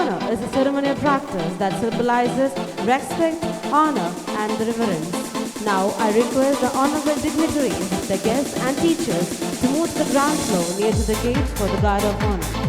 honor is a ceremonial practice that symbolizes respect, honor, and reverence. Now, I request the honorable dignitaries, the guests, and teachers to move to the ground floor near to the gate for the guard of honor.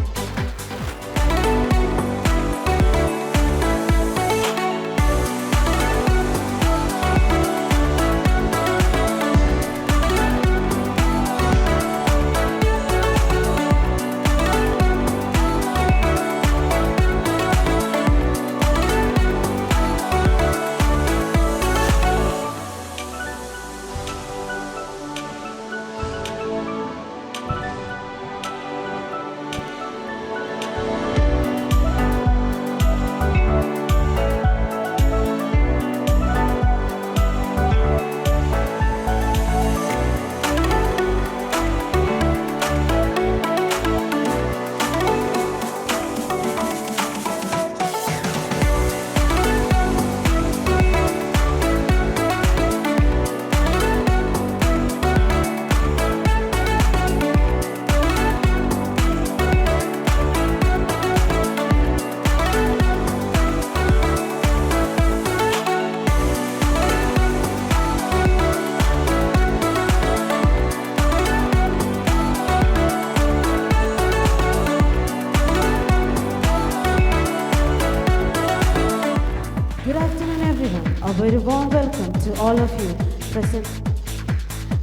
Good afternoon, everyone. A very warm welcome to all of you present.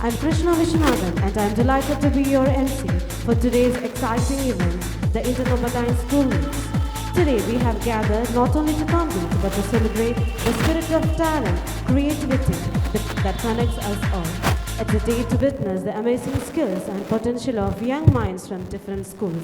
I'm Krishna Vishwanathan, and I'm delighted to be your MC for today's exciting event, the Inter-Norbert School Meets. Today, we have gathered not only to compete, but to celebrate the spirit of talent, creativity that connects us all. It's a day to witness the amazing skills and potential of young minds from different schools.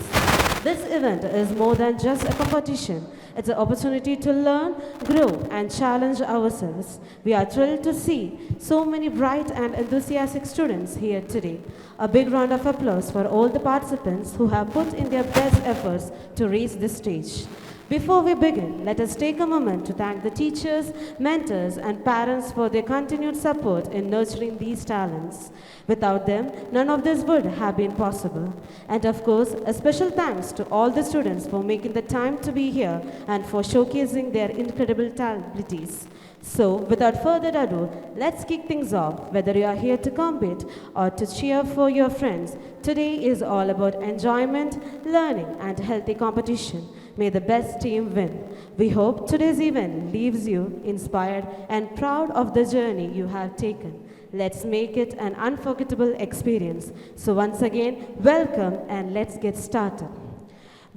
This event is more than just a competition. It's an opportunity to learn, grow, and challenge ourselves. We are thrilled to see so many bright and enthusiastic students here today. A big round of applause for all the participants who have put in their best efforts to reach this stage. Before we begin, let us take a moment to thank the teachers, mentors, and parents for their continued support in nurturing these talents. Without them, none of this would have been possible. And of course, a special thanks to all the students for making the time to be here and for showcasing their incredible abilities. So, without further ado, let's kick things off. Whether you are here to compete or to cheer for your friends, today is all about enjoyment, learning, and healthy competition. May the best team win. We hope today's event leaves you inspired and proud of the journey you have taken. Let's make it an unforgettable experience. So once again, welcome and let's get started.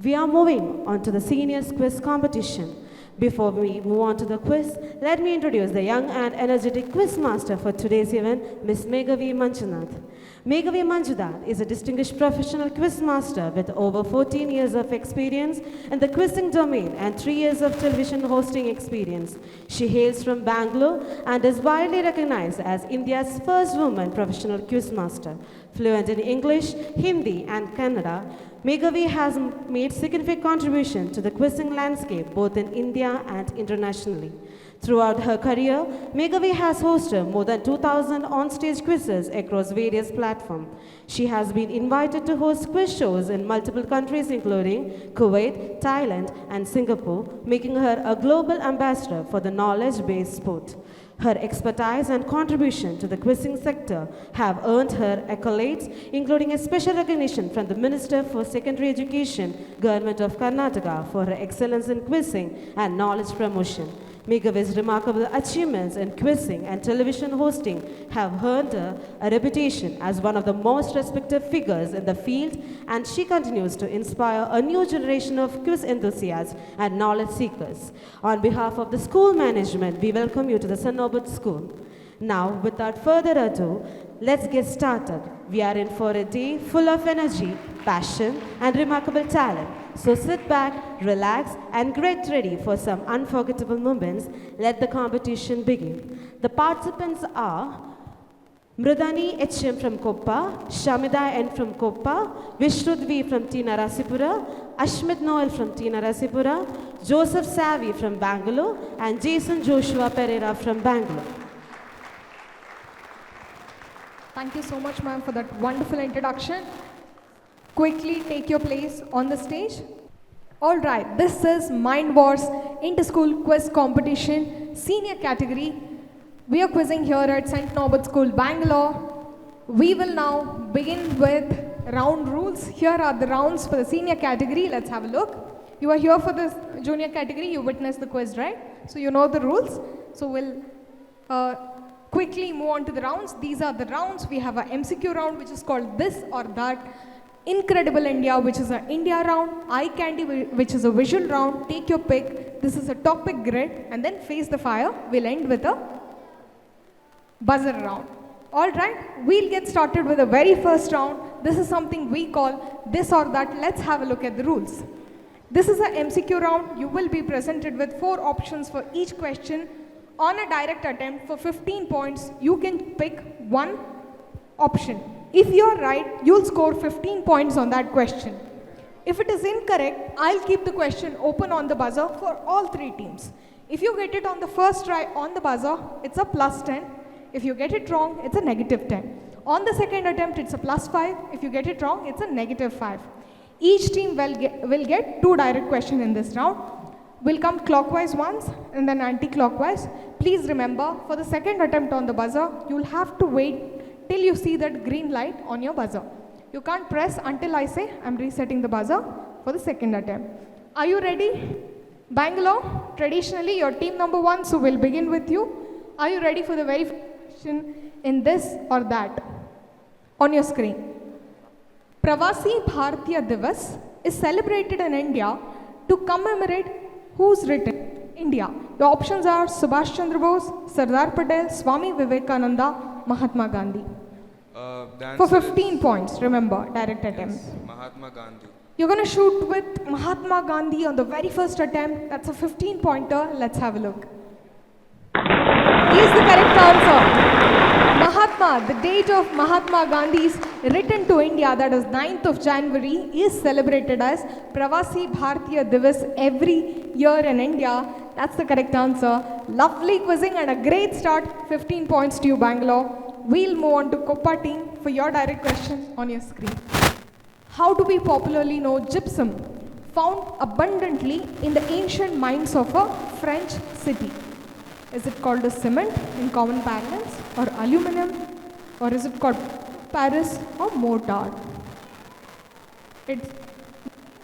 We are moving on to the seniors quiz competition. Before we move on to the quiz, let me introduce the young and energetic quiz master for today's event, Ms. Meghavi Manjunath. Meghavi Manjunath is a distinguished professional quiz master with over 14 years of experience in the quizzing domain and 3 years of television hosting experience. She hails from Bangalore and is widely recognized as India's first woman professional quiz master. Fluent in English, Hindi, and Kannada, Meghavi has made significant contribution to the quizzing landscape both in India and internationally. Throughout her career, Meghavi has hosted more than 2,000 on-stage quizzes across various platforms. She has been invited to host quiz shows in multiple countries including Kuwait, Thailand, and Singapore, making her a global ambassador for the knowledge-based sport. Her expertise and contribution to the quizzing sector have earned her accolades, including a special recognition from the Minister for Secondary Education, Government of Karnataka, for her excellence in quizzing and knowledge promotion. Meghavi's remarkable achievements in quizzing and television hosting have earned her a reputation as one of the most respected figures in the field, and she continues to inspire a new generation of quiz enthusiasts and knowledge seekers. On behalf of the school management, we welcome you to the St. Norbert School. Now, without further ado, let's get started. We are in for a day full of energy, passion, and remarkable talent. So sit back, relax, and get ready for some unforgettable moments. Let the competition begin. The participants are Mridani HM from Koppa, Shamida N from Koppa, Vishrudvi from T. Narasipura, Ashmit Noel from T. Narasipura, Joseph Savi from Bangalore, and Jason Joshua Pereira from Bangalore. Thank you so much, ma'am, for that wonderful introduction. Quickly take your place on the stage. Alright, this is Mind Wars Inter-School Quiz Competition Senior Category. We are quizzing here at St. Norbert School, Bangalore. We will now begin with round rules. Here are the rounds for the senior category. Let's have a look. You are here for the junior category. You witnessed the quiz, right? So you know the rules. So we'll quickly move on to the rounds. These are the rounds. We have an MCQ round, which is called this or that. Incredible India, which is an India round. Eye Candy, which is a visual round. Take your pick. This is a topic grid. And then Face the Fire. We'll end with a buzzer round. Alright, we'll get started with the very first round. This is something we call this or that. Let's have a look at the rules. This is an MCQ round. You will be presented with 4 options for each question. On a direct attempt for 15 points, you can pick one option. If you're right, you'll score 15 points on that question. If it is incorrect, I'll keep the question open on the buzzer for all 3 teams. If you get it on the first try on the buzzer, it's a plus 10. If you get it wrong, it's a negative 10. On the second attempt, it's a plus 5. If you get it wrong, it's a negative 5. Each team will get 2 direct questions in this round. We'll come clockwise once and then anti-clockwise. Please remember, for the second attempt on the buzzer, you'll have to wait till you see that green light on your buzzer. You can't press until I say I'm resetting the buzzer for the second attempt. Are you ready? Bangalore, traditionally your team number 1, so we'll begin with you. Are you ready for the very first question in this or that? On your screen. Pravasi Bharatiya Divas is celebrated in India to commemorate who's written India. The options are Subhash Chandra Bose, Sardar Patel, Swami Vivekananda, Mahatma Gandhi. For 15 points, remember, direct attempt. Yes, Mahatma Gandhi. You're going to shoot with Mahatma Gandhi on the very first attempt. That's a 15 pointer. Let's have a look. Is the correct answer. Mahatma, the date of Mahatma Gandhi's return to India, that is 9th of January, is celebrated as Pravasi Bharatiya Divas every year in India. That's the correct answer. Lovely quizzing and a great start. 15 points to you, Bangalore. We'll move on to Koppa team for your direct question on your screen. How do we popularly know gypsum? Found abundantly in the ancient mines of a French city. Is it called as cement in common parlance, or aluminum, or is it called Paris or mortar? It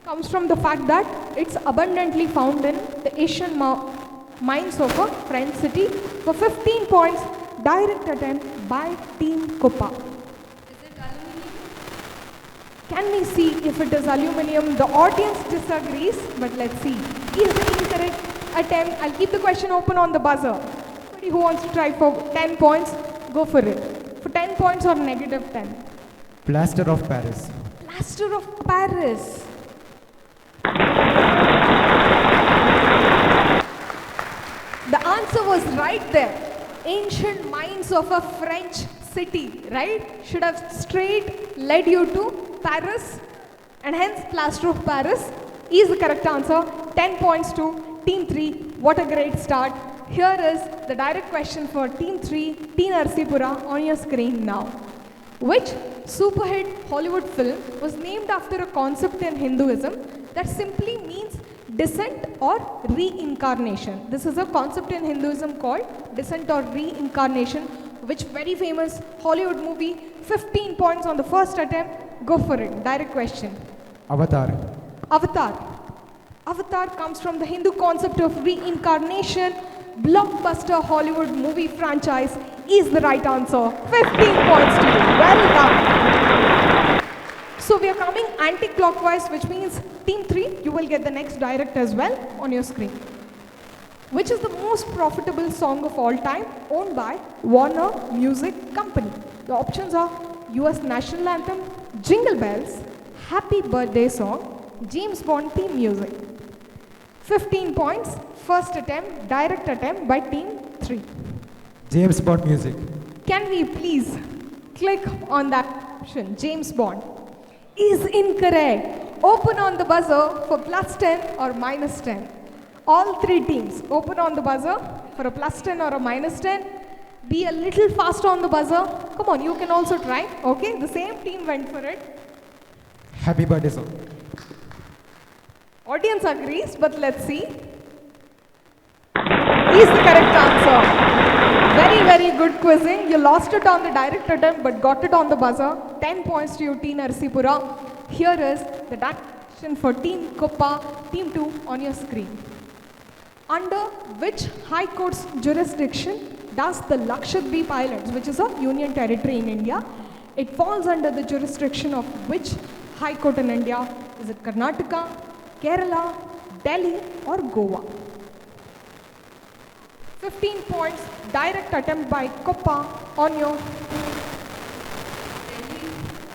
comes from the fact that it's abundantly found in the Asian mines of a French city. For 15 points, direct attempt by Team Koppa. Is it aluminium? Can we see if it is aluminium? The audience disagrees, but let's see. Is the incorrect attempt? I'll keep the question open on the buzzer. Anybody who wants to try for 10 points, go for it. For 10 points or negative 10? Plaster of Paris. Plaster of Paris. The answer was right there. Ancient mines of a French city, right? Should have straight led you to Paris, and hence plaster of Paris is the correct answer. 10 points to Team 3. What a great start. Here is the direct question for Team 3, T. Narsipura, on your screen now. Which superhit Hollywood film was named after a concept in Hinduism that simply means descent or reincarnation? This is a concept in Hinduism called descent or reincarnation. Which very famous Hollywood movie? 15 points on the first attempt. Go for it. Direct question. Avatar. Avatar. Avatar comes from the Hindu concept of reincarnation. Blockbuster Hollywood movie franchise is the right answer. 15 points to you. Well done. So we are coming anti-clockwise, which means Team 3, you will get the next direct as well on your screen. Which is the most profitable song of all time owned by Warner Music Company? The options are US National Anthem, Jingle Bells, Happy Birthday Song, James Bond theme music. 15 points, first attempt, direct attempt by Team 3. James Bond music. Can we please click on that option, James Bond? Is incorrect. Open on the buzzer for plus 10 or minus 10. All 3 teams, open on the buzzer for a plus 10 or a minus 10. Be a little faster on the buzzer. Come on, you can also try. Okay, the same team went for it. Happy birthday song. Audience agrees, but let's see. Is the correct answer. Very, very good quizzing. You lost it on the direct attempt but got it on the buzzer. 10 points to you, Team Narsipura. Here is the question for Team Koppa, Team 2 on your screen. Under which High Court's jurisdiction does the Lakshadweep Islands, which is a union territory in India, it falls under the jurisdiction of which High Court in India? Is it Karnataka, Kerala, Delhi or Goa? 15 points, direct attempt by Koppa on your.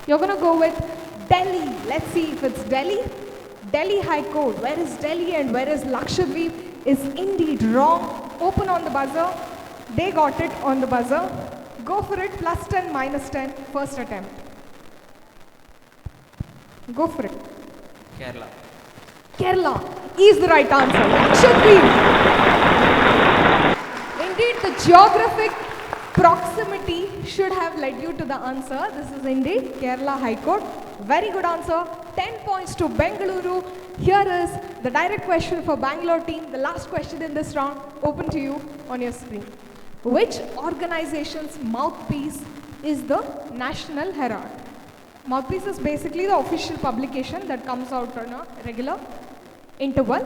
You're going to go with Delhi. Let's see if it's Delhi. Delhi High Court. Where is Delhi and where is Lakshadweep is indeed wrong. Open on the buzzer. They got it on the buzzer. Go for it. Plus 10, minus 10. First attempt. Go for it. Kerala. Kerala is the right answer. Lakshadweep. Indeed, the geographic proximity should have led you to the answer. This is indeed Kerala High Court. Very good answer. 10 points to Bengaluru. Here is the direct question for Bangalore team. The last question in this round. Open to you on your screen. Which organization's mouthpiece is the National Herald? Mouthpiece is basically the official publication that comes out on a regular interval.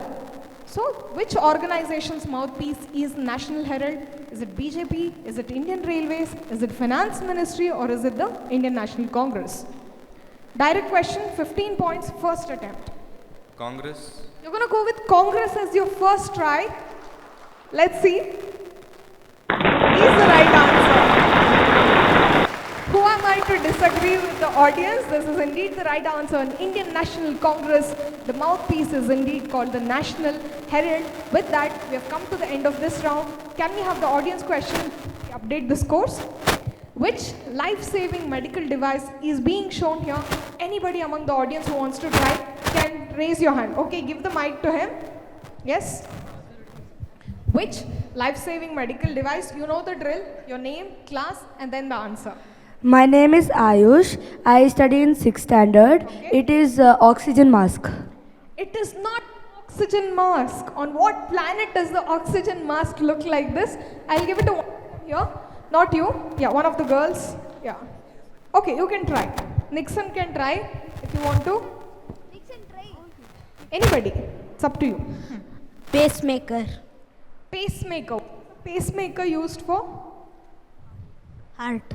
So, which organization's mouthpiece is National Herald? Is it BJP? Is it Indian Railways? Is it Finance Ministry? Or is it the Indian National Congress? Direct question, 15 points, first attempt. Congress. You're going to go with Congress as your first try. Let's see. Is the right answer. Who am I to disagree with the audience? This is indeed the right answer. In Indian National Congress, the mouthpiece is indeed called the National Herald. With that, we have come to the end of this round. Can we have the audience question? Update the scores. Which life-saving medical device is being shown here? Anybody among the audience who wants to try can raise your hand. Okay, give the mic to him. Yes? Which life-saving medical device? You know the drill. Your name, class, and then the answer. My name is Ayush. I study in 6th standard. Okay. It is oxygen mask. It is not oxygen mask. On what planet does the oxygen mask look like this? I'll give it to one here. Not you. Yeah, one of the girls. Yeah. Okay, you can try. Nixon can try if you want to. Nixon, try. Anybody. It's up to you. Pacemaker. Pacemaker. Pacemaker used for? Heart.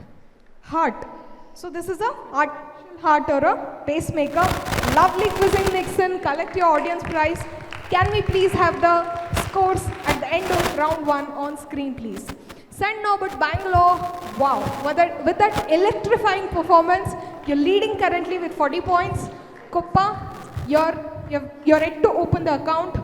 Heart. So this is a artificial heart or a pacemaker. Lovely quizzing, Nixon. Collect your audience prize. Can we please have the scores at the end of round 1 on screen, please? St. Norbert, Bangalore. Wow. With that electrifying performance, you're leading currently with 40 points. Koppa, you're yet to open the account.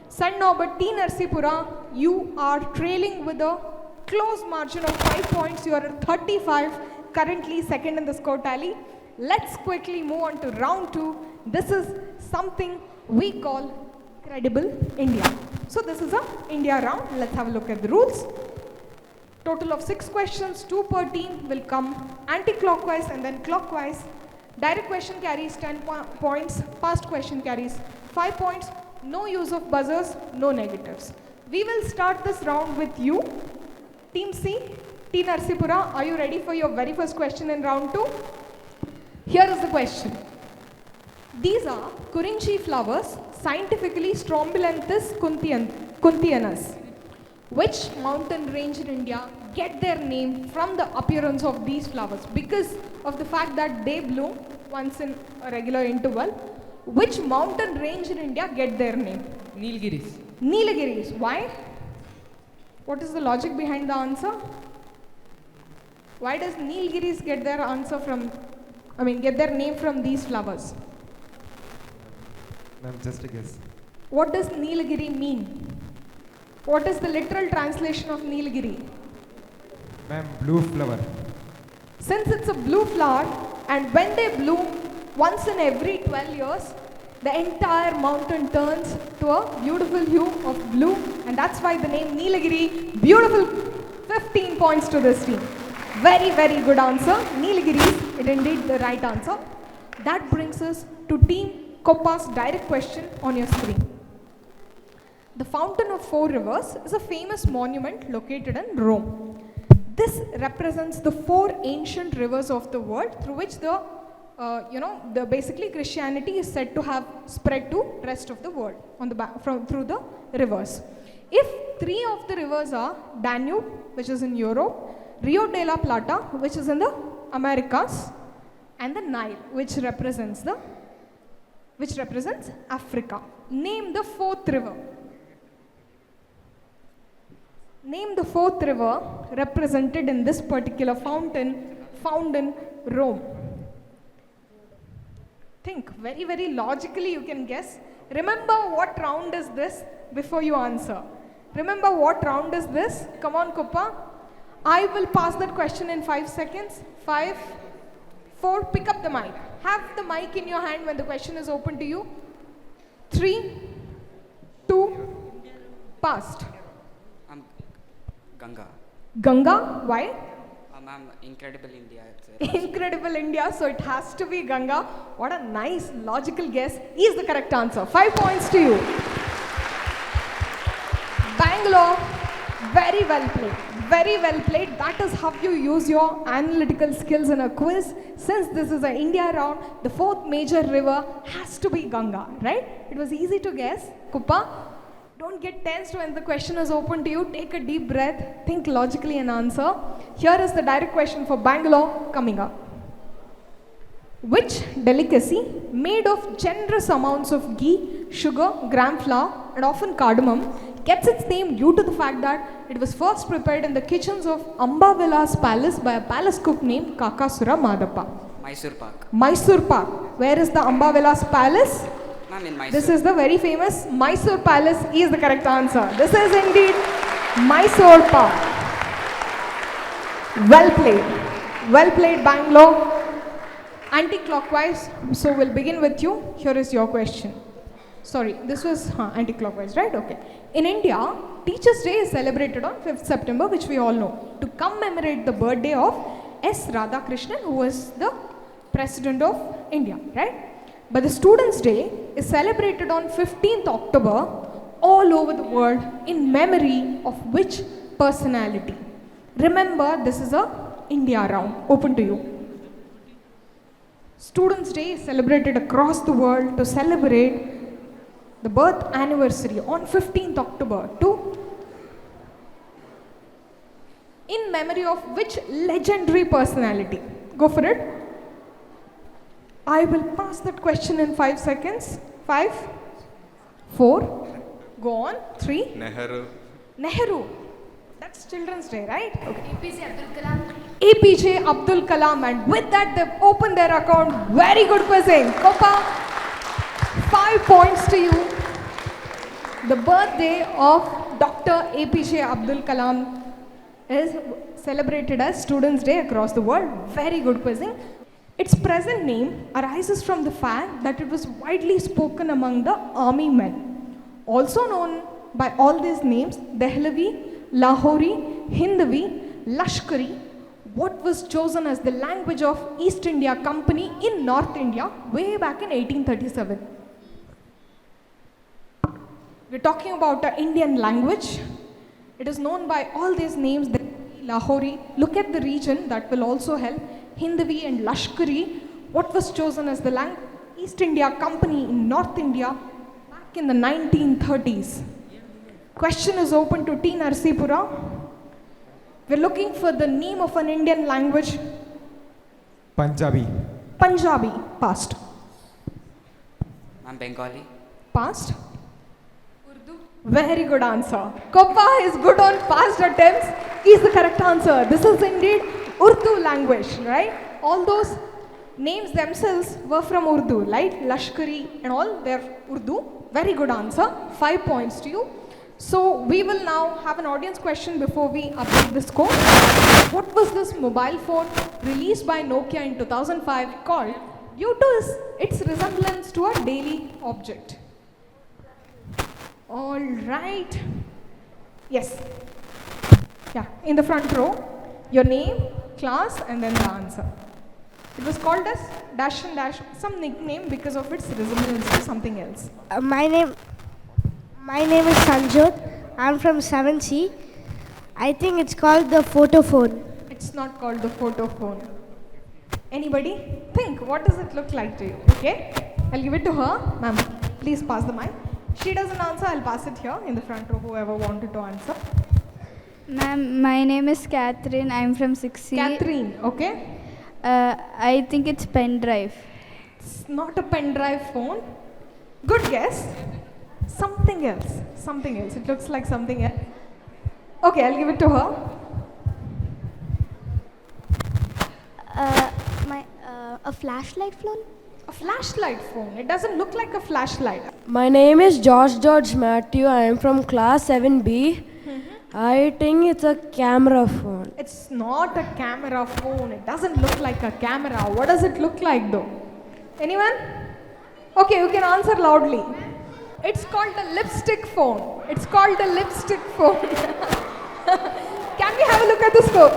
St. Norbert, T. Narsipura, you are trailing with a close margin of 5 points. You are at 35. Currently second in the score tally. Let's quickly move on to round 2. This is something we call Credible India. So this is a India round. Let's have a look at the rules. Total of 6 questions, 2 per team will come anti-clockwise and then clockwise. Direct question carries 10 points, past question carries 5 points. No use of buzzers, no negatives. We will start this round with you. Team C, T. Narsipura, are you ready for your very first question in round 2? Here is the question. These are Kurinchi flowers, scientifically Strombylanthes kuntianus. Which mountain range in India get their name from the appearance of these flowers? Because of the fact that they bloom once in a regular interval. Which mountain range in India get their name? Nilgiris. Nilgiris. Why? What is the logic behind the answer? Why does Nilgiris get their answer from, get their name from these flowers? Ma'am, just a guess. What does Nilgiri mean? What is the literal translation of Nilgiri? Ma'am, blue flower. Since it's a blue flower and when they bloom once in every 12 years, the entire mountain turns to a beautiful hue of blue, and that's why the name Nilgiri. Beautiful. 15 points to this team. Very, good answer. Nilgiris, it indeed the right answer. That brings us to team Koppa's direct question on your screen. The Fountain of Four Rivers is a famous monument located in Rome. This represents the four ancient rivers of the world through which the basically Christianity is said to have spread to rest of the world on the through the rivers. If three of the rivers are Danube, which is in Europe, Rio de la Plata, which is in the Americas, and the Nile, which represents Africa. Name the fourth river. Name the fourth river represented in this particular fountain found in Rome. Think very, very logically you can guess. Remember what round is this before you answer. Remember what round is this? Come on, Koppa. I will pass that question in 5 seconds. 5, 4, pick up the mic. Have the mic in your hand when the question is open to you. 3, 2, passed. Ganga. Ganga, why? Ma'am, Incredible India. Incredible India, so it has to be Ganga. What a nice logical guess. Is the correct answer. 5 points to you. Bangalore, very well played. Very well played. That is how you use your analytical skills in a quiz. Since this is an India round, the fourth major river has to be Ganga, right? It was easy to guess. Kuppa, don't get tensed when the question is open to you. Take a deep breath, think logically and answer. Here is the direct question for Bangalore coming up. Which delicacy made of generous amounts of ghee, sugar, gram flour and often cardamom gets its name due to the fact that it was first prepared in the kitchens of Ambavila's palace by a palace cook named Kakasura Madappa? Mysore Pak. Mysore Pak. Where is the Ambavila's palace? Ma'am, in Mysore. This is the very famous Mysore Palace is the correct answer. This is indeed Mysore Pak. Well played. Well played, Bangalore. Anti-clockwise, so we'll begin with you. Here is your question. Sorry, this was anti-clockwise, right? Okay. In India, Teachers' Day is celebrated on 5th September, which we all know, to commemorate the birthday of S. Radhakrishnan, who was the President of India, right? But the Students' Day is celebrated on 15th October all over the world in memory of which personality? Remember, this is a India round. Open to you. Students' Day is celebrated across the world to celebrate the birth anniversary on 15th October in memory of which legendary personality? Go for it. I will pass that question in 5 seconds. 5, 4, go on. 3. Nehru. That's Children's Day, right? Okay. APJ Abdul Kalam, and with that they've opened their account. Very good quizzing. Koppa, 5 points to you. The birthday of Dr. APJ Abdul Kalam is celebrated as Students' Day across the world. Very good quizzing. Its present name arises from the fact that it was widely spoken among the army men. Also known by all these names, Dehlavi, Lahori, Hindavi, Lashkari, what was chosen as the language of East India Company in North India way back in 1837. We're talking about an Indian language. It is known by all these names, Lahori. Look at the region, that will also help. Hindavi and Lashkari, what was chosen as the East India Company in North India back in the 1930s. Question is open to T. Narsipura. We're looking for the name of an Indian language. Punjabi. Punjabi, passed. Ma'am, Bengali. Passed. Urdu. Very good answer. Koppa is good on past attempts. Is the correct answer. This is indeed Urdu language, right? All those names themselves were from Urdu, right? Lashkari and all, they're Urdu. Very good answer. 5 points to you. So we will now have an audience question before we update the score. What was this mobile phone released by Nokia in 2005 called due to its resemblance to a daily object? All right. Yes. Yeah, in the front row. Your name, class, and then the answer. It was called as dash and dash, some nickname because of its resemblance to something else. My name is Sanjot. I'm from 7C. I think it's called the photo phone. It's not called the photo phone. Anybody? Think, what does it look like to you? Okay? I'll give it to her. Ma'am, please pass the mic. She doesn't answer, I'll pass it here in the front row, whoever wanted to answer. Ma'am, my name is Catherine. I'm from 6C. Catherine, okay? I think it's pen drive. It's not a pen drive phone. Good guess. Something else. Something else. It looks like something else. Okay, I'll give it to her. A flashlight phone? A flashlight phone. It doesn't look like a flashlight. My name is George Matthew. I am from class 7B. I think it's a camera phone. It's not a camera phone. It doesn't look like a camera. What does it look like though? Anyone? Okay, you can answer loudly. It's called a lipstick phone. It's called a lipstick phone. Can we have a look at the score?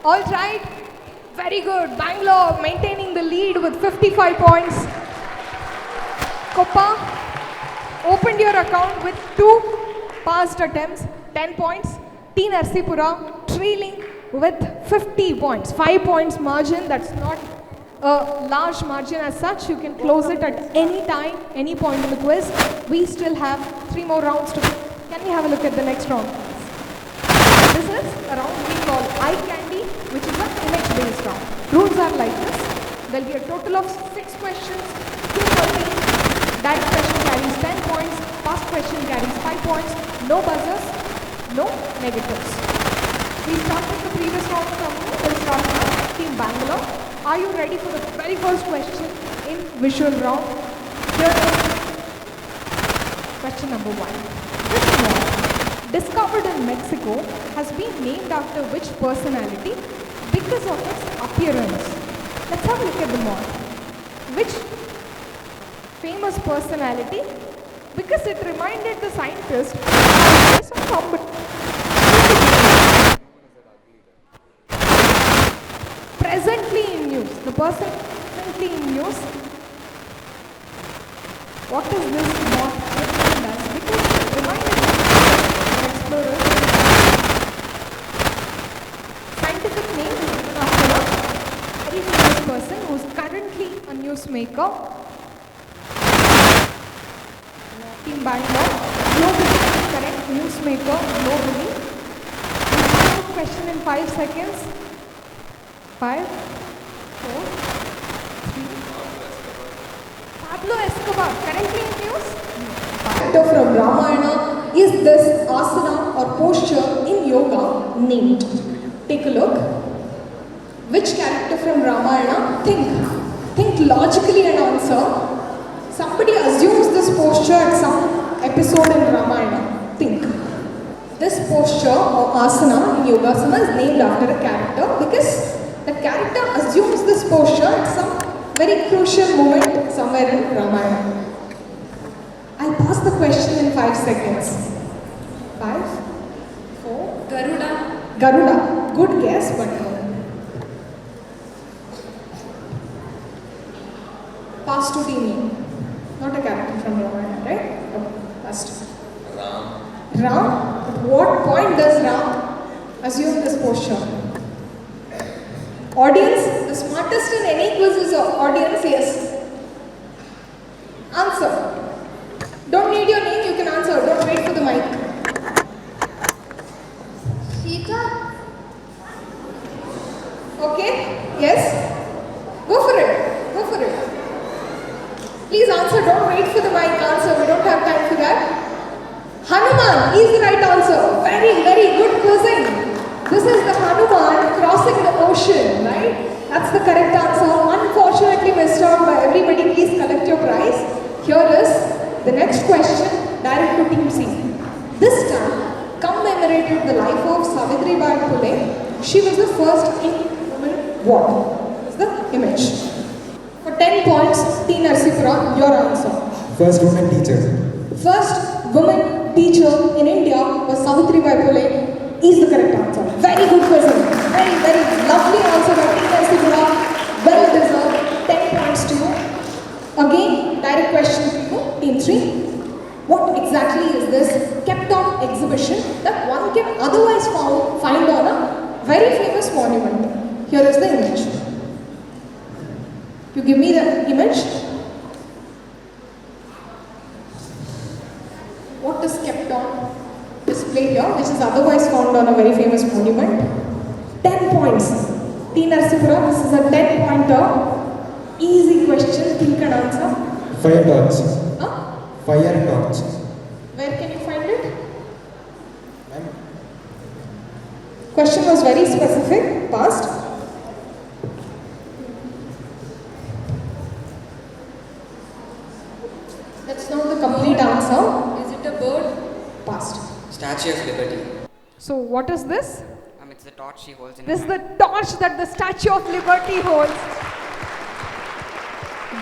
All right. Very good. Bangalore maintaining the lead with 55 points. Koppa opened your account with 2 passed attempts, 10 points. T. Narsipura trailing with 50 points. 5 points margin. That's not a large margin as such. You can close it at any time, any point in the quiz. We still have 3 more rounds to go. Can we have a look at the next round? This is a round we call eye candy, which is an image-based round. Rules are like this. There will be a total of 6 questions, 2 per team. Direct question carries 10 points, fast question carries 5 points, no buzzers, no negatives. We started the previous round from here. We'll start now. Team Bangalore. Are you ready for the very first question in visual round? Here is question number 1. Which mall, discovered in Mexico, has been named after which personality because of its appearance? Let's have a look at the mall. Which famous personality? Because it reminded the scientist of somebody. Presently in use. The person presently in use. What is this mall referred as? Because it reminded the explorers. Scientific name is given after a very famous person who is currently a newsmaker. Team Bangalore, globally correct newsmaker globally. We have a question in 5 seconds. 5, 4, 3. Pablo Escobar, currently in news. Character from Ramayana is this asana or posture in yoga named? Take a look. Which character from Ramayana? Think logically and answer. Somebody assumes this posture at some episode in Ramayana. Think. This posture or asana in Yogasana is named after a character because the character assumes this posture at some very crucial moment somewhere in Ramayana. I'll pass the question in 5 seconds. 5, 4. Garuda. Good guess, but no. Pass to team. Not a character from Ramayana, right? Okay, last. Ram? At what point does Ram assume this posture? Audience? The smartest in any quiz is your audience, yes. Answer. Don't need your name, you can answer. Don't wait for the mic. Sita? Okay, yes? Go for it. Please answer, don't wait for the mic answer, we don't have time for that. Hanuman is the right answer. Very, very good quizzing. This is the Hanuman crossing the ocean, right? That's the correct answer. Unfortunately missed out by everybody. Please collect your prize. Here is the next question, direct to Team C. This time, commemorated the life of Savitribai Phule. She was the first Indian woman what? Is the image. For 10 points, T. Narsipura, your answer. First woman teacher. First woman teacher in India was Savitribai Phule. Is the correct answer. Very good question. Very, very lovely answer by T. Narsipura. exhibition that one can otherwise find on a very famous monument. Here is the image. You give me the image. What is kept on display here, which is otherwise found on a very famous monument? 10 points. T. Narsipura, this is a 10-pointer. Easy question, think and answer. Fire torch. Huh? Fire torch. Where can you find it? Ma'am. Question was very specific. Passed. That's not the complete answer. Is it a bird? Passed. Statue of Liberty. So what is this? It's the torch she holds in This her is the hand. torch that the Statue of Liberty holds.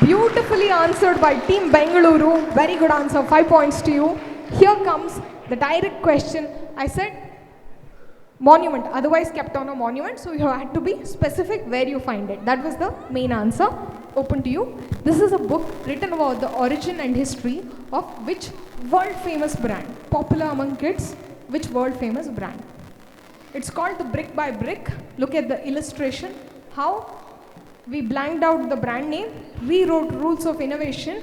Beautifully answered by Team Bengaluru. Very good answer. 5 points to you. Here comes the direct question. I said monument, otherwise kept on a monument. So you had to be specific where you find it. That was the main answer. Open to you. This is a book written about the origin and history of which world famous brand, popular among kids, which world famous brand. It's called the Brick by Brick. Look at the illustration. How we blanked out the brand name, rewrote rules of innovation,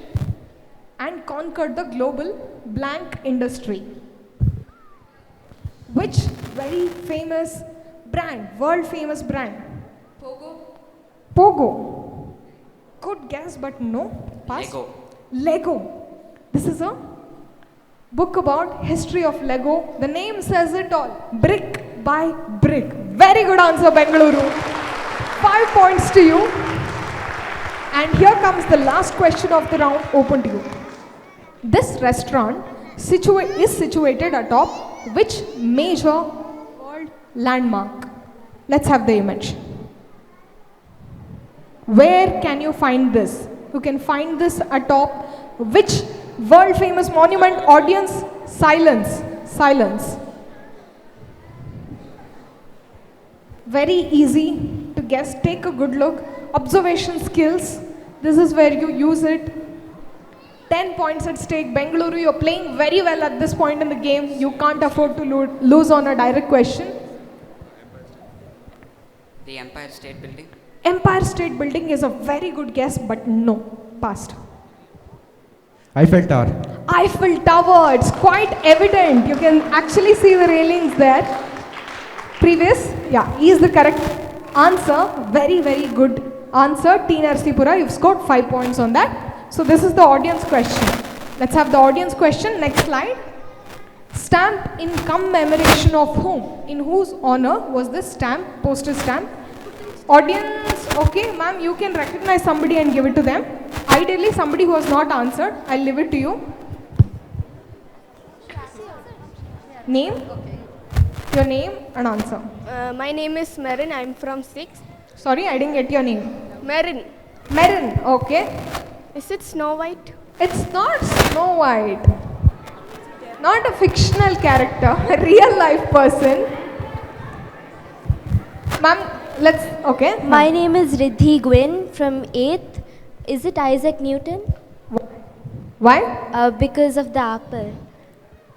and conquered the global blank industry. Which very famous brand, world famous brand? Pogo. Good guess, but no. Pass. Lego. This is a book about history of Lego. The name says it all. Brick by brick. Very good answer, Bengaluru. 5 points to you. And here comes the last question of the round. Open to you. This restaurant is situated atop which major world landmark? Let's have the image. Where can you find this? You can find this atop which world famous monument? Audience, silence. Silence. Very easy to guess. Take a good look. Observation skills. This is where you use it. 10 points at stake. Bengaluru, you're playing very well at this point in the game. You can't afford to lose on a direct question. The Empire State Building. Empire State Building is a very good guess, but no. Passed. Eiffel Tower. Eiffel Tower. It's quite evident. You can actually see the railings there. Previous, yeah, he is the correct answer. Very, very good answer. T. Narsipura, you've scored 5 points on that. So this is the audience question. Let's have the audience question. Next slide. Stamp in commemoration of whom? In whose honor was this stamp, postage stamp? Audience, okay, ma'am, you can recognize somebody and give it to them. Ideally, somebody who has not answered, I'll leave it to you. Name? Your name and answer. My name is Marin. I'm from 6th. Sorry, I didn't get your name. Marin. Marin, okay. Is it Snow White? It's not Snow White. Not a fictional character, a real life person. Ma'am, let's, okay. My name is Riddhi Gwyn from 8th. Is it Isaac Newton? Why? Because of the apple.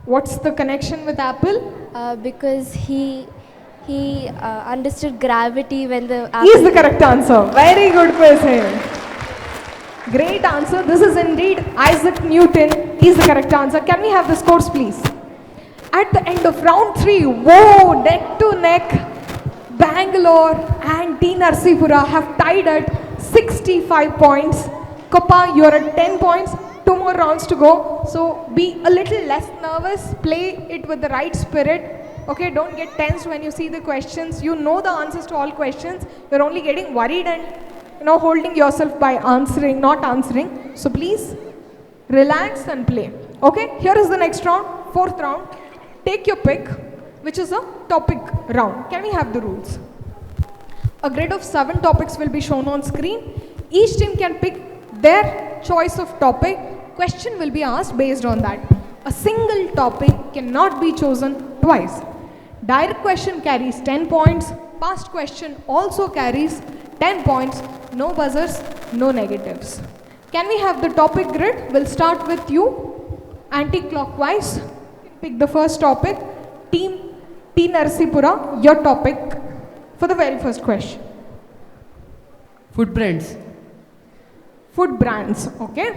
What's the connection with Apple? Because he understood gravity when the apple... He is the correct answer. Very good question. Great answer. This is indeed Isaac Newton. He is the correct answer. Can we have the scores, please? At the end of round 3, whoa, neck to neck, Bangalore and T. Narsipura have tied at 65 points. Koppa, you're at 10 points. 2 more rounds to go. So be a little less nervous. Play it with the right spirit. Okay, don't get tensed when you see the questions. You know the answers to all questions. You're only getting worried and holding yourself by answering, not answering. So please relax and play. Okay, here is the next round, 4th round. Take your pick, which is a topic round. Can we have the rules? A grid of 7 topics will be shown on screen. Each team can pick their choice of topic. Question will be asked based on that. A single topic cannot be chosen twice. Direct question carries 10 points. Past question also carries 10 points. No buzzers, no negatives. Can we have the topic grid? We'll start with you. Anti-clockwise. pick the first topic. Team T Narsipura, your topic for the very first question. Food brands. Food brands, okay?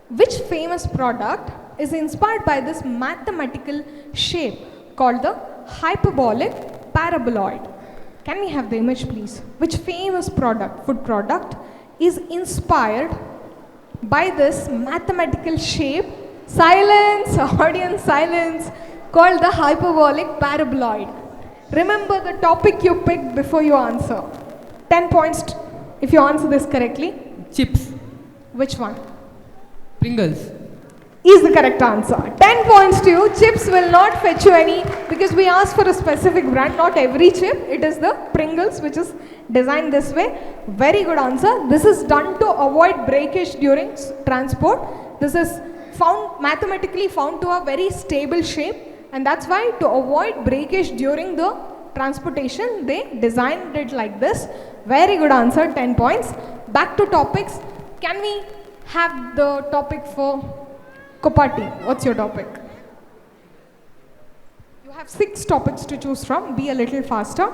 Which famous product is inspired by this mathematical shape called the hyperbolic paraboloid? Can we have the image, please? Which famous product, food product, is inspired by this mathematical shape? Silence, audience silence, called the hyperbolic paraboloid. Remember the topic you picked before you answer. 10 points if you answer this correctly. Chips. Which one? Pringles. Is the correct answer. 10 points to you. Chips will not fetch you any because we asked for a specific brand, not every chip. It is the Pringles which is designed this way. Very good answer. This is done to avoid breakage during transport. This is mathematically found to a very stable shape, and that's why to avoid breakage during the transportation they designed it like this. Very good answer. 10 points. Back to topics. Can we have the topic for Kopati? What's your topic? You have 6 topics to choose from. Be a little faster.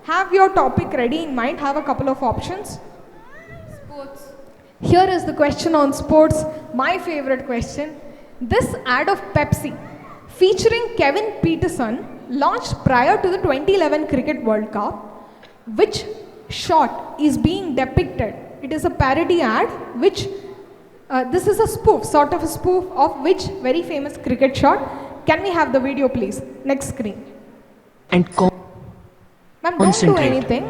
Have your topic ready in mind. Have a couple of options. Sports. Here is the question on sports. My favorite question. This ad of Pepsi featuring Kevin Peterson launched prior to the 2011 Cricket World Cup. Which shot is being depicted? It is a parody ad which this is a spoof, sort of a spoof of which very famous cricket shot? Can we have the video, please? Next screen. And Ma'am, don't do anything.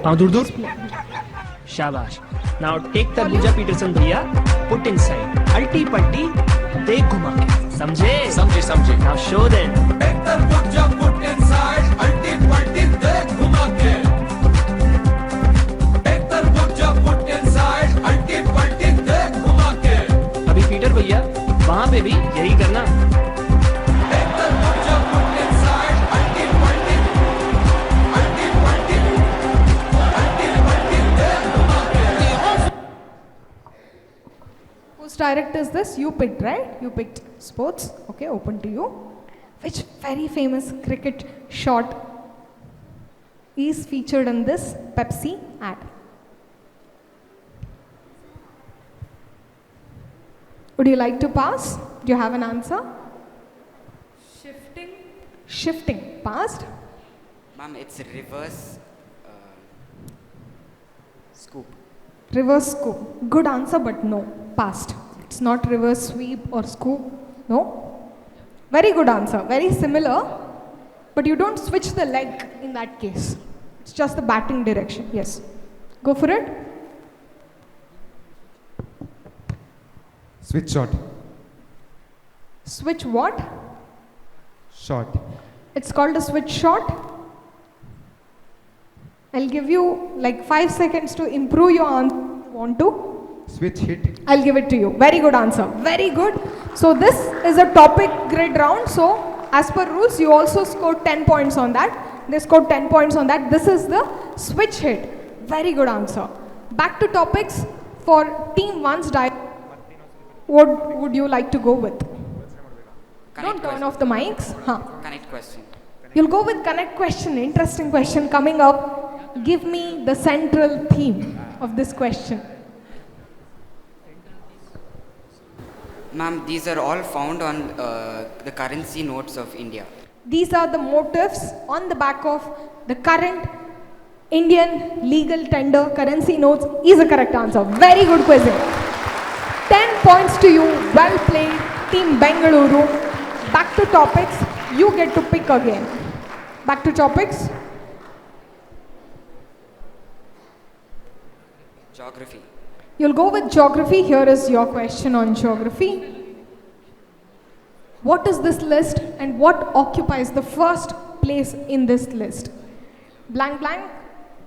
Shabash. Now take the Buja Peterson bhaiya, put inside. Alti patti, dekh ghuma ke. Samjhe? Samjhe, samjhe. Now show them. Take the Buja put inside. Alti patti, dekh ghuma ke. Take the Buja put inside. Alti patti, dekh ghuma ke. अभी Peter भैया, वहाँ पे भी यही करना. Take the Buja put inside. Alti patti, alti patti, alti patti, dekh ghuma ke. Whose direct is this? You picked, right? You picked sports. Okay, open to you. Which very famous cricket shot is featured in this Pepsi ad? Would you like to pass? Do you have an answer? Shifting. Shifting. Passed? Ma'am, it's reverse scoop. Reverse scoop. Good answer, but no. Passed. It's not reverse sweep or scoop. No. Very good answer. Very similar. But you don't switch the leg in that case. It's just the batting direction. Yes. Go for it. Switch shot. Switch what? Shot. It's called a switch shot. I'll give you like 5 seconds to improve your answer. Want to? Switch hit. I'll give it to you. Very good answer. Very good. So this is a topic grid round. So as per rules, you also scored 10 points on that. They scored 10 points on that. This is the switch hit. Very good answer. Back to topics for team 1's dialogue. What would you like to go with? Don't turn off the mics. Huh. Connect question. You'll go with connect question. Interesting question coming up. Give me the central theme of this question. Ma'am, these are all found on the currency notes of India. These are the motifs on the back of the current Indian legal tender currency notes is the correct answer. Very good quizzing. 10 points to you. Well played, Team Bengaluru. Back to topics. You get to pick again. Back to topics. Geography. You'll go with geography. Here is your question on geography. What is this list and what occupies the first place in this list? Blank blank,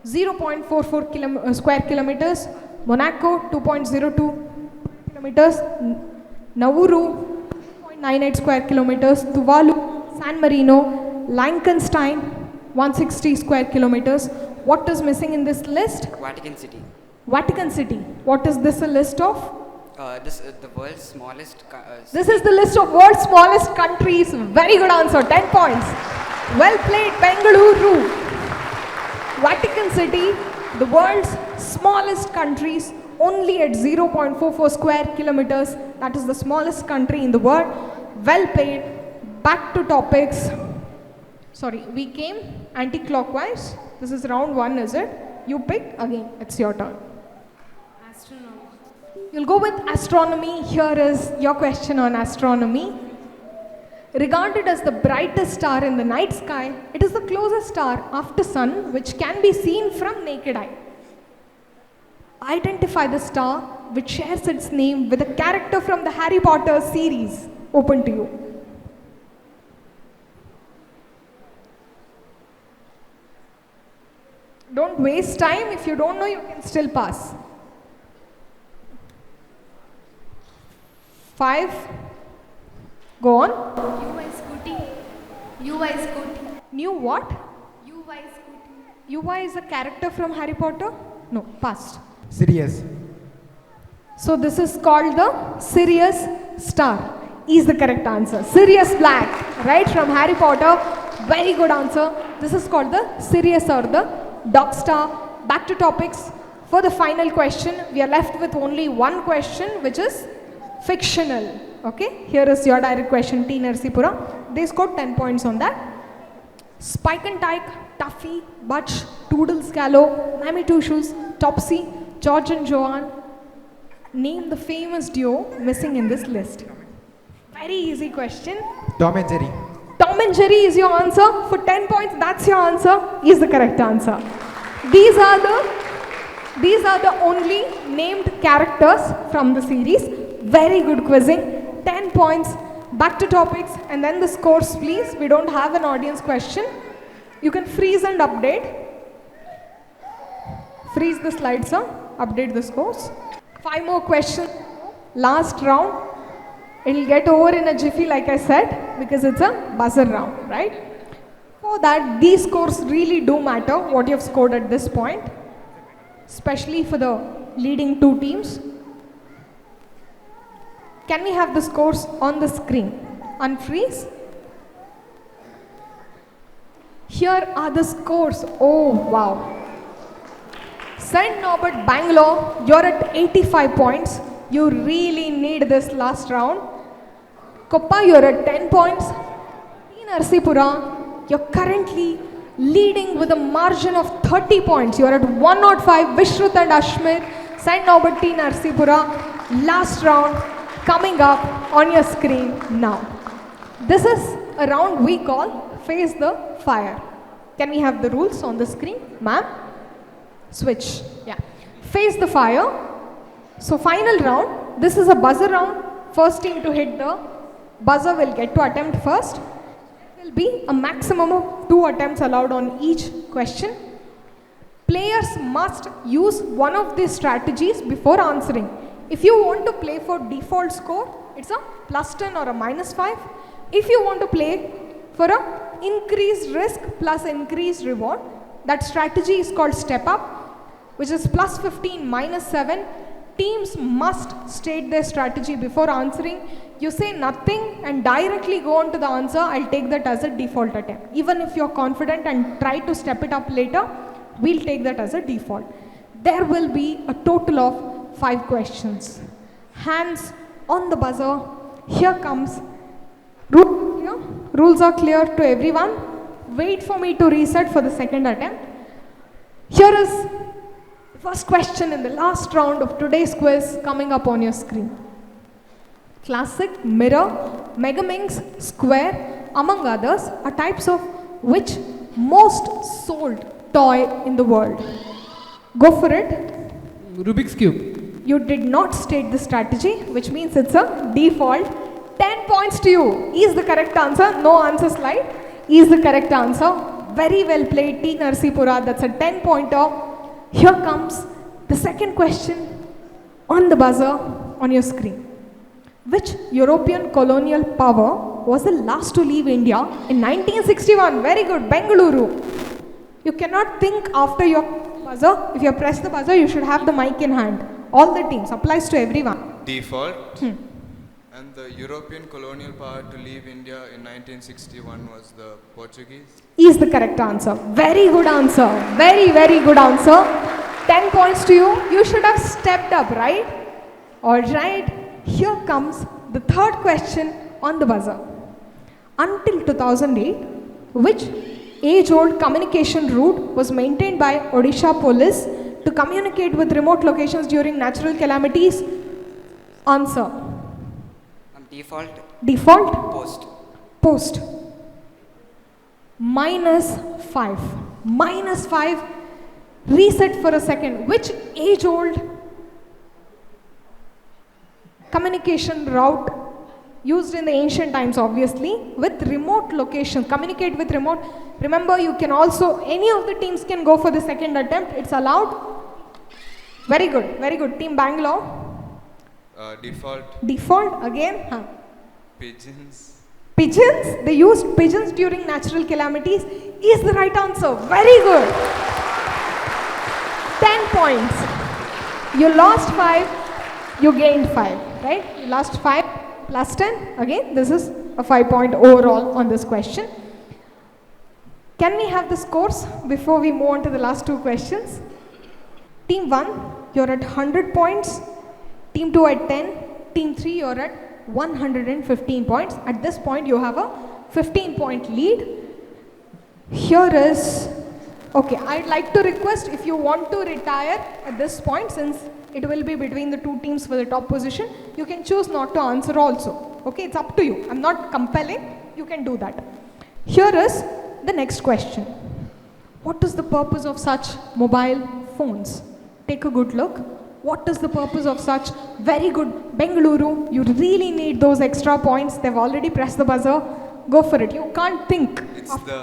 0.44 square kilometers. Monaco, 2.02 kilometers. Nauru, 0.98 square kilometers. Tuvalu, San Marino, Liechtenstein, 160 square kilometers. What is missing in this list? Vatican City. Vatican City. What is this a list of? the world's smallest. This is the list of world's smallest countries. Very good answer, 10 points. Well played, Bengaluru. Vatican City, the world's smallest countries, only at 0.44 square kilometers. That is the smallest country in the world. Well played. Back to topics. Sorry, we came anti-clockwise. This is round 1, is it? You picked again. It's your turn. You'll go with astronomy. Here is your question on astronomy. Regarded as the brightest star in the night sky, it is the closest star after sun which can be seen from naked eye. Identify the star which shares its name with a character from the Harry Potter series. Open to you. Don't waste time. If you don't know, you can still pass. 5. Go on. UI Scooty. UI Scooty. New what? UI Scooty. UI is a character from Harry Potter? No, past. Sirius. So this is called the Sirius star. Is the correct answer. Sirius Black, right, from Harry Potter. Very good answer. This is called the Sirius or the dog star. Back to topics. For the final question, we are left with only one question, which is fictional. Okay, here is your direct question, T. Narsipura. They scored 10 points on that. Spike and Tyke, Tuffy, Butch, Toodles Gallo, Mammy Two Shoes, Topsy, George and Joanne. Name the famous duo missing in this list. Very easy question. Tom and Jerry. Tom and Jerry is your answer. For 10 points, that's your answer. Is the correct answer. These are the only named characters from the series. Very good quizzing. 10 points. Back to topics and then the scores, please. We don't have an audience question. You can freeze and update. Freeze the slides, sir. Update the scores. 5 more questions. Last round. It'll get over in a jiffy, like I said, because it's a buzzer round, right? For that, these scores really do matter, what you have scored at this point, especially for the leading 2 teams. Can we have the scores on the screen? Unfreeze. Here are the scores. Oh, wow. St. Norbert, Bangalore, you're at 85 points. You really need this last round. Koppa, you're at 10 points. T. Narsipura, you're currently leading with a margin of 30 points. You're at 105. Vishrut and Ashmit, St. Norbert, T. Narsipura. Last round coming up on your screen now. This is a round we call Face the Fire. Can we have the rules on the screen, ma'am? Switch. Yeah. Face the fire. So final round. This is a buzzer round. First team to hit the buzzer will get to attempt first. There will be a maximum of 2 attempts allowed on each question. Players must use one of these strategies before answering. If you want to play for default score, it's a +10 or a -5. If you want to play for a increased risk plus increased reward, that strategy is called step up, which is +15 -7. Teams must state their strategy before answering. You say nothing and directly go on to the answer, I'll take that as a default attempt. Even if you're confident and try to step it up later, we'll take that as a default. There will be a total of 5 questions. Hands on the buzzer. Here comes. Rules are clear to everyone. Wait for me to reset for the second attempt. Here is the first question in the last round of today's quiz coming up on your screen. Classic, mirror, Megaminx, square, among others, are types of which most sold toy in the world? Go for it. Rubik's Cube. You did not state the strategy, which means it's a default. 10 points to you. Is the correct answer. No answer slide. Is the correct answer. Very well played, T. Narsipura. That's a 10-pointer. Here comes the second question on the buzzer on your screen. Which European colonial power was the last to leave India in 1961? Very good, Bengaluru. You cannot think after your buzzer. If you press the buzzer, you should have the mic in hand. All the teams, applies to everyone. Default. And the European colonial power to leave India in 1961 was the Portuguese. Is the correct answer. Very good answer. Very, very good answer. 10 points to you. You should have stepped up, right? Alright. Here comes the third question on the buzzer. Until 2008, which age-old communication route was maintained by Odisha police to communicate with remote locations during natural calamities? Answer. Default. Default? Post. Post. -5. -5. Reset for a second. Which age-old communication route used in the ancient times, obviously, with remote location? Communicate with remote. Remember, you can also, any of the teams can go for the second attempt. It's allowed. Very good. Very good. Team Bangalore. Default. Default again. Pigeons. Pigeons? They used pigeons during natural calamities. Is the right answer. Very good. 10 points. You lost 5. You gained 5. Right? You lost 5 plus 10. Again, this is a 5-point overall on this question. Can we have the scores before we move on to the last 2 questions? Team 1, you're at 100 points. Team 2 at 10, Team 3 you're at 115 points. At this point you have a 15-point lead. Here is, okay, I'd like to request if you want to retire at this point, since it will be between the 2 teams for the top position, you can choose not to answer also. Okay, it's up to you. I'm not compelling, you can do that. Here is the next question. What is the purpose of such mobile phones? Take a good look. What is the purpose of such? Very good. Bengaluru, you really need those extra points. They've already pressed the buzzer. Go for it. You can't think. It's the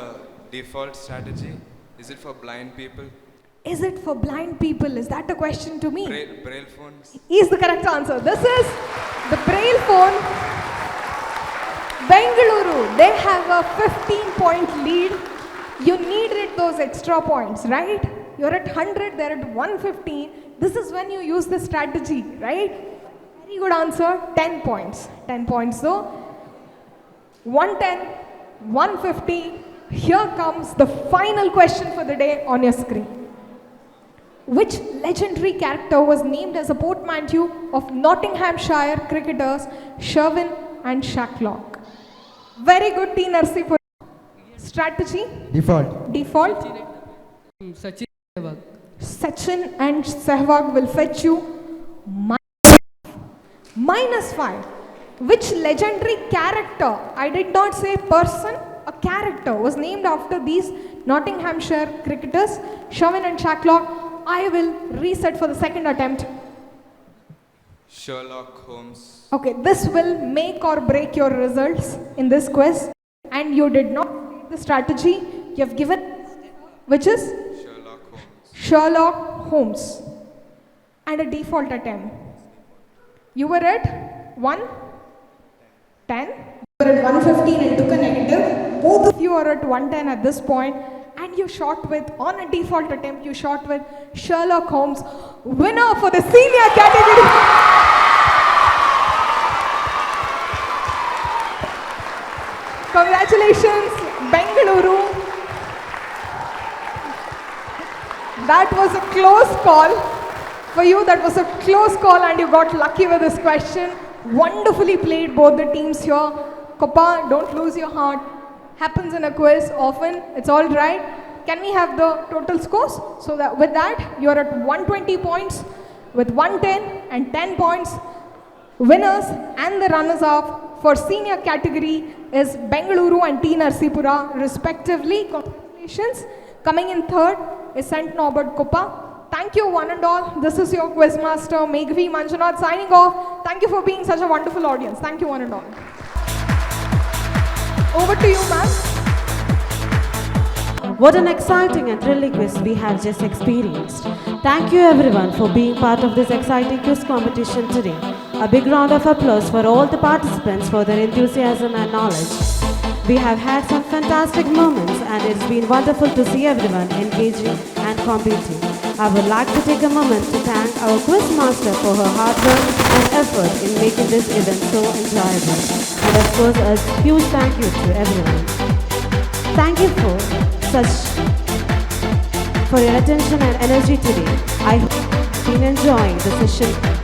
default strategy. Is it for blind people? Is it for blind people? Is that a question to me? Braille phones. Is the correct answer. This is the Braille phone. Bengaluru, they have a 15-point lead. You needed those extra points, right? You're at 100, they're at 115. This is when you use the strategy, right? Very good answer, 10 points. 10 points though. 110, 150. Here comes the final question for the day on your screen. Which legendary character was named as a portmanteau of Nottinghamshire cricketers Sherwin and Shacklock? Very good, T. Narsipur. Strategy? Default. Default? Sachin Sehwag. Sachin and Sehwag will fetch you -5. Which legendary character, I did not say person, a character was named after these Nottinghamshire cricketers, Sherwin and Shacklock? I will reset for the second attempt. Sherlock Holmes. Okay, this will make or break your results in this quiz. And you did not take the strategy you have given, which is Sherlock Holmes. Sherlock Holmes. And a default attempt. You were at 110. You were at 115 and took a negative. Both of you are at 110 at this point. And you shot with, on a default attempt, you shot with Sherlock Holmes, winner for the senior category. Congratulations, Bengaluru. That was a close call. For you, that was a close call and you got lucky with this question. Wonderfully played, both the teams here. Kopa, don't lose your heart. Happens in a quiz often, it's all right. Can we have the total scores? So that with that, you're at 120 points with 110 and 10 points. Winners and the runners-up for senior category is Bengaluru and T. Narsipura respectively. Congratulations. Coming in third is St. Norbert Kopa. Thank you one and all. This is your quizmaster Meghvi Manjunath signing off. Thank you for being such a wonderful audience. Thank you one and all. Over to you, ma'am. What an exciting and thrilling quiz we have just experienced. Thank you everyone for being part of this exciting quiz competition today. A big round of applause for all the participants for their enthusiasm and knowledge. We have had some fantastic moments and it's been wonderful to see everyone engaging and competing. I would like to take a moment to thank our quiz master for her hard work and effort in making this event so enjoyable. And of course, a huge thank you to everyone. Thank you for your attention and energy today. I hope you've been enjoying the session